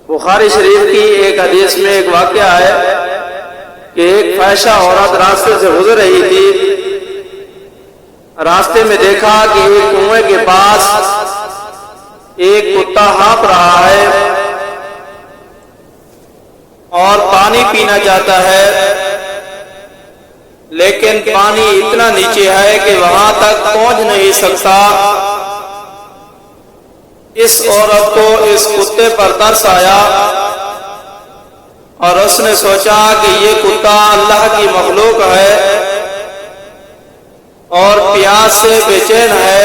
بخاری شریف کی ایک حدیث میں ایک واقعہ ہے کہ ایک فاحشہ عورت راستے سے گزر رہی تھی. راستے میں دیکھا کہ ایک کنویں کے پاس ایک کتا ہانپ رہا ہے اور پانی پینا چاہتا ہے، لیکن پانی اتنا نیچے ہے کہ وہاں تک پہنچ نہیں سکتا. اس عورت کو اس کتے پر ترس آیا اور اس نے سوچا کہ یہ کتا اللہ کی مخلوق ہے اور پیاس سے بے چین ہے،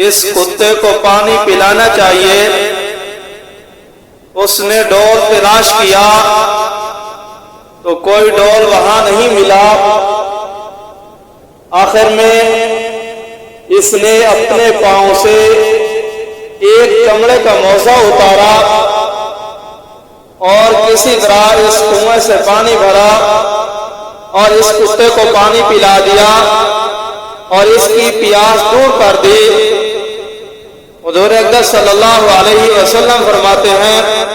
اس کتے کو پانی پلانا چاہیے. اس نے ڈول تلاش کیا تو کوئی ڈول وہاں نہیں ملا. آخر میں اس نے اپنے پاؤں سے ایک چمڑے کا موزہ اتارا اور کسی طرح اس کنویں سے پانی بھرا اور اس کتے کو پانی پلا دیا اور اس کی پیاس دور کر دی. حضور اقدس صلی اللہ علیہ وسلم فرماتے ہیں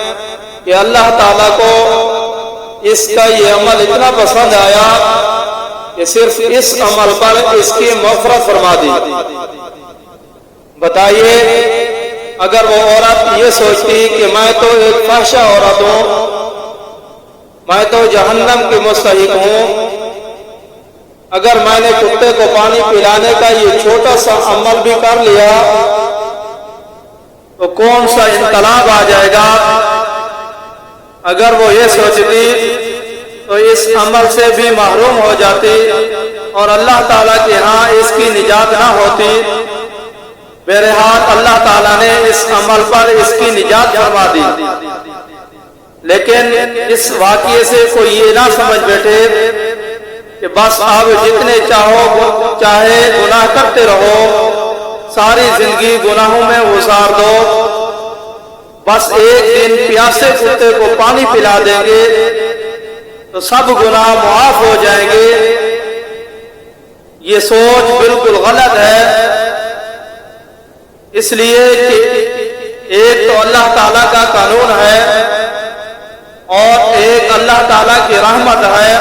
کہ اللہ تعالیٰ کو اس کا یہ عمل اتنا پسند آیا کہ صرف اس عمل پر اس کی مغفرت فرما دی. بتائیے اگر وہ عورت یہ سوچتی کہ میں تو ایک فاحشہ عورت ہوں، میں تو جہنم کی مستحق ہوں، اگر میں نے کتے کو پانی پلانے کا یہ چھوٹا سا عمل بھی کر لیا تو کون سا انقلاب آ جائے گا. اگر وہ یہ سوچتی تو اس عمل سے بھی محروم ہو جاتی اور اللہ تعالیٰ کے ہاں اس کی نجات نہ ہوتی. بہرحال اللہ تعالیٰ نے اس عمل پر اس کی نجات فرما دی. لیکن اس واقعے سے کوئی یہ نہ سمجھ بیٹھے کہ بس آپ جتنے چاہے گناہ کرتے رہو، ساری زندگی گناہوں میں گزار دو، بس ایک دن پیاسے کتے کو پانی پلا دیں گے تو سب گناہ معاف ہو جائیں گے. یہ سوچ بالکل غلط ہے. اس لیے کہ ایک تو اللہ تعالیٰ کا قانون ہے اور ایک اللہ تعالیٰ کی رحمت ہے.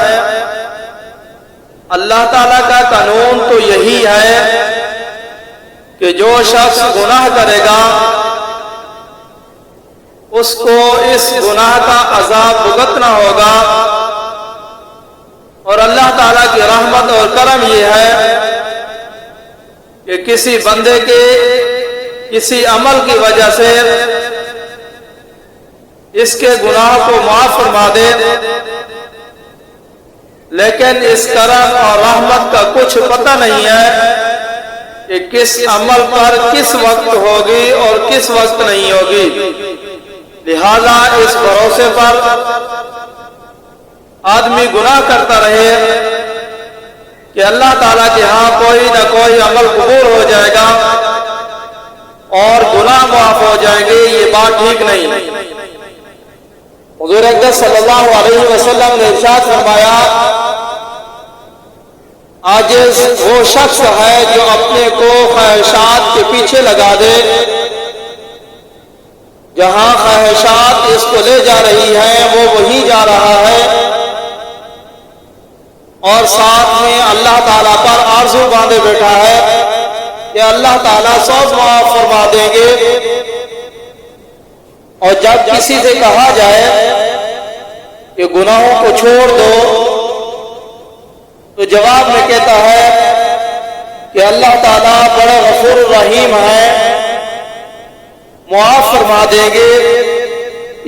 اللہ تعالیٰ کا قانون تو یہی ہے کہ جو شخص گناہ کرے گا اس کو اس گناہ کا عذاب بھگتنا ہوگا، اور اللہ تعالیٰ کی رحمت اور کرم یہ ہے کہ کسی بندے کے کسی عمل کی وجہ سے اس کے گناہ کو معاف فرما دے. لیکن اس کرم اور رحمت کا کچھ پتہ نہیں ہے کہ کس عمل پر کس وقت ہوگی اور کس وقت نہیں ہوگی. لہذا اس بھروسے پر آدمی گناہ کرتا رہے کہ اللہ تعالیٰ کے ہاں کوئی نہ کوئی عمل قبول ہو جائے گا اور گناہ معاف ہو جائیں گے، یہ بات ٹھیک نہیں. حضور اقدس صلی اللہ علیہ وسلم نے ارشاد فرمایا عاجز وہ شخص ہے جو اپنے کو خواہشات کے پیچھے لگا دے. جہاں خواہشات اس کو لے جا رہی ہے وہ وہیں جا رہا ہے اور ساتھ میں اللہ تعالیٰ پر آرزو باندھے بیٹھا ہے کہ اللہ تعالیٰ سب معاف فرما دیں گے. اور جب کسی سے کہا جائے کہ گناہوں کو چھوڑ دو تو جواب میں کہتا ہے کہ اللہ تعالیٰ بڑا غفور الرحیم ہے، معاف فرما دیں گے.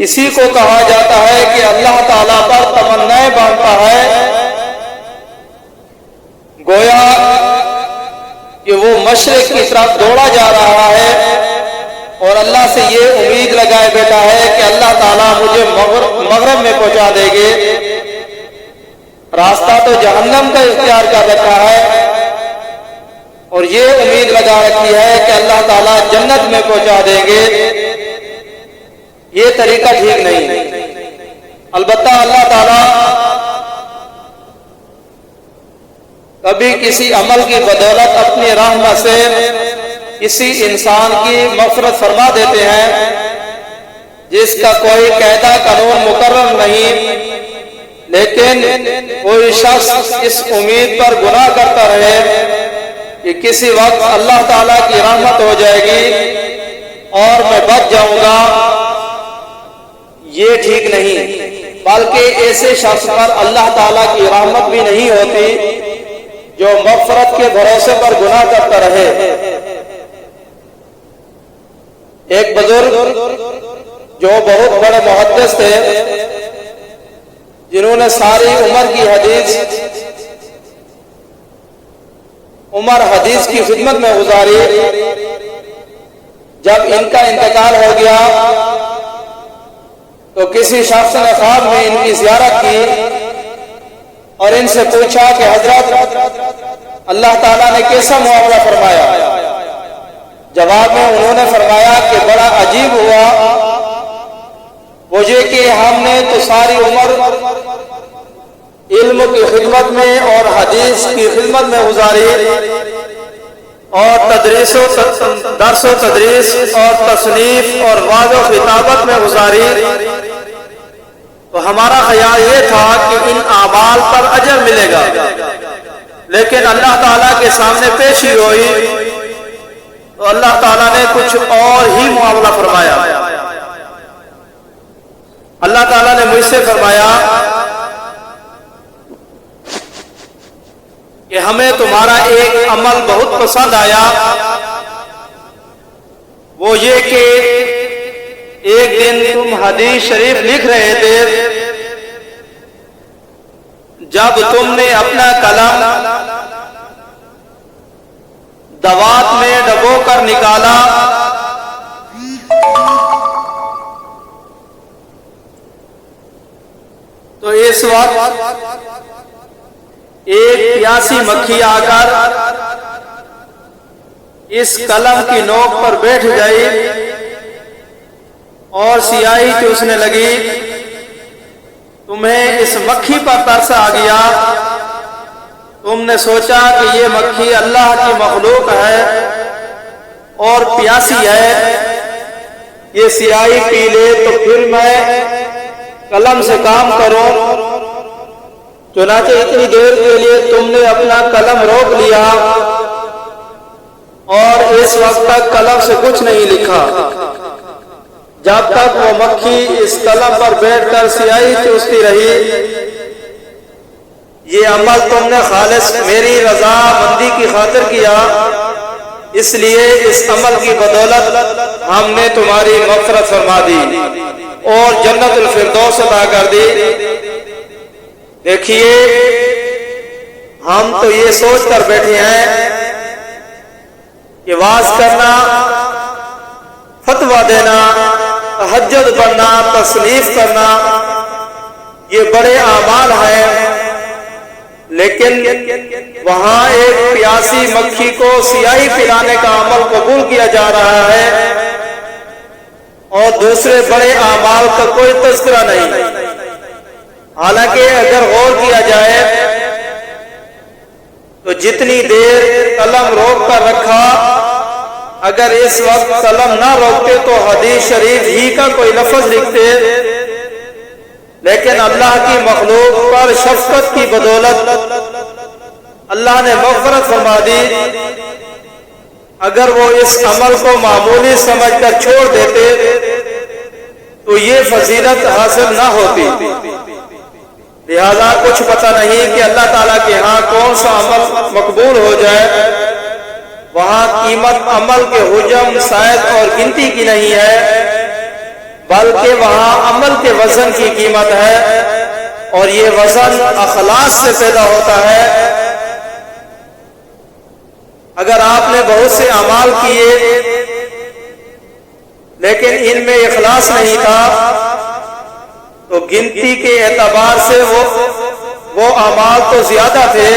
اسی کو کہا جاتا ہے کہ اللہ تعالیٰ پر تمنائیں باندھتا ہے، گویا کہ وہ مشرق کی طرف دوڑا جا رہا ہے اور اللہ سے یہ امید لگائے بیٹھا ہے کہ اللہ تعالیٰ مجھے مغرب میں پہنچا دے گے. راستہ تو جہنم کا اختیار کر رکھا ہے اور یہ امید لگا رکھی ہے کہ اللہ تعالیٰ جنت میں پہنچا دیں گے. یہ طریقہ ٹھیک نہیں. البتہ اللہ تعالیٰ کبھی کسی عمل کی بدولت اپنی رحمت سے کسی انسان کی مغفرت فرما دیتے ہیں جس کا کوئی قاعدہ قانون مقرر نہیں، لیکن کوئی شخص اس امید پر گناہ کرتا رہے کہ کسی وقت اللہ تعالیٰ کی رحمت ہو جائے گی اور میں بچ جاؤں گا، یہ ٹھیک نہیں، بلکہ ایسے شخص پر اللہ تعالیٰ کی رحمت بھی نہیں ہوتی جو مغفرت کے بھروسے پر گناہ کرتا رہے۔ ایک بزرگ جو بہت بڑے محدث تھے، جنہوں نے ساری عمر کی حدیث کی خدمت میں گزاری، جب ان کا انتقال ہو گیا تو کسی شخص نے خواب میں ان کی زیارت کی اور ان سے پوچھا کہ حضرت اللہ تعالیٰ نے کیسا معاملہ فرمایا؟ جواب میں انہوں نے فرمایا کہ بڑا عجیب ہوا مجھے کہ ہم نے تو ساری عمر علم کی خدمت میں اور حدیث کی خدمت میں گزاری اور درس و تدریس اور تصنیف اور وعظ و خطابت میں گزاری، تو ہمارا خیال یہ تھا کہ ان اعمال پر اجر ملے گا، لیکن اللہ تعالیٰ کے سامنے پیشی ہوئی تو اللہ تعالیٰ نے کچھ اور ہی معاملہ فرمایا۔ اللہ تعالیٰ نے مجھ سے فرمایا کہ ہمیں تمہارا ایک عمل بہت پسند آیا، وہ یہ کہ ایک دن تم حدیث شریف لکھ رہے تھے، جب تم نے اپنا قلم دوات میں ڈبو کر نکالا تو اس وقت ایک پیاسی مکھی آ کر اس قلم کی نوک پر بیٹھ گئی اور سیاہی چوسنے لگی۔ تمہیں اس مکھی پر ترس آ گیا، تم نے سوچا کہ یہ مکھی اللہ کی مخلوق ہے اور پیاسی ہے، یہ سیاہی پی لے تو پھر میں قلم سے کام کروں۔ چنانچہ اتنی دیر کے لیے تم نے اپنا قلم روک لیا اور اس وقت تک قلم سے کچھ نہیں لکھا، جب تک وہ مکھی اس قلم پر بیٹھ کر سیاہی چوستی رہی۔ یہ عمل تم نے خالص میری رضا مندی کی خاطر کیا، اس لیے اس عمل کی بدولت ہم نے تمہاری مغفرت فرما دی اور جنت الفردوس عطا کر دی۔ دیکھیے، ہم تو یہ سوچ کر بیٹھے ہیں کہ واعظ کرنا، فتویٰ دینا، تہجد پڑھنا، تصنیف کرنا یہ بڑے اعمال ہیں، لیکن وہاں ایک پیاسی مکھی کو سیاہی پلانے کا عمل قبول کیا جا رہا ہے اور دوسرے بڑے اعمال کا کوئی تذکرہ نہیں۔ حالانکہ اگر غور کیا جائے تو جتنی دیر قلم روک کر رکھا، اگر اس وقت قلم نہ روکتے تو حدیث شریف ہی کا کوئی لفظ لکھتے، لیکن اللہ کی مخلوق پر شفقت کی بدولت اللہ نے مغفرت فرما دی۔ اگر وہ اس عمل کو معمولی سمجھ کر چھوڑ دیتے تو یہ فضیلت حاصل نہ ہوتی۔ لہذا کچھ پتہ نہیں کہ اللہ تعالیٰ کے ہاں کون سا عمل مقبول ہو جائے، وہاں قیمت عمل کے حجم، سائز اور گنتی کی نہیں ہے، بلکہ وہاں عمل کے وزن کی قیمت ہے، اور یہ وزن اخلاص سے پیدا ہوتا ہے۔ اگر آپ نے بہت سے اعمال کیے لیکن ان میں اخلاص نہیں تھا تو گنتی کے اعتبار سے وہ اعمال تو زیادہ تھے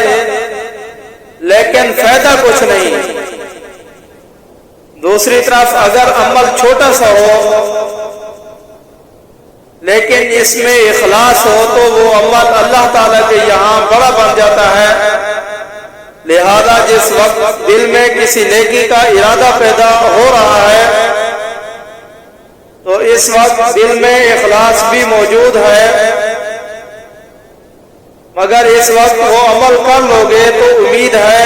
لیکن فائدہ کچھ نہیں۔ دوسری طرف اگر عمل چھوٹا سا ہو لیکن اس میں اخلاص ہو تو وہ عمل اللہ تعالیٰ کے یہاں بڑا بن جاتا ہے۔ لہذا جس وقت دل میں کسی نیکی کا ارادہ پیدا ہو رہا ہے تو اس وقت دل میں اخلاص بھی موجود ہے، مگر اس وقت وہ عمل کر لوگے تو امید ہے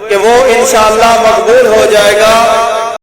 کہ وہ انشاءاللہ مقبول ہو جائے گا۔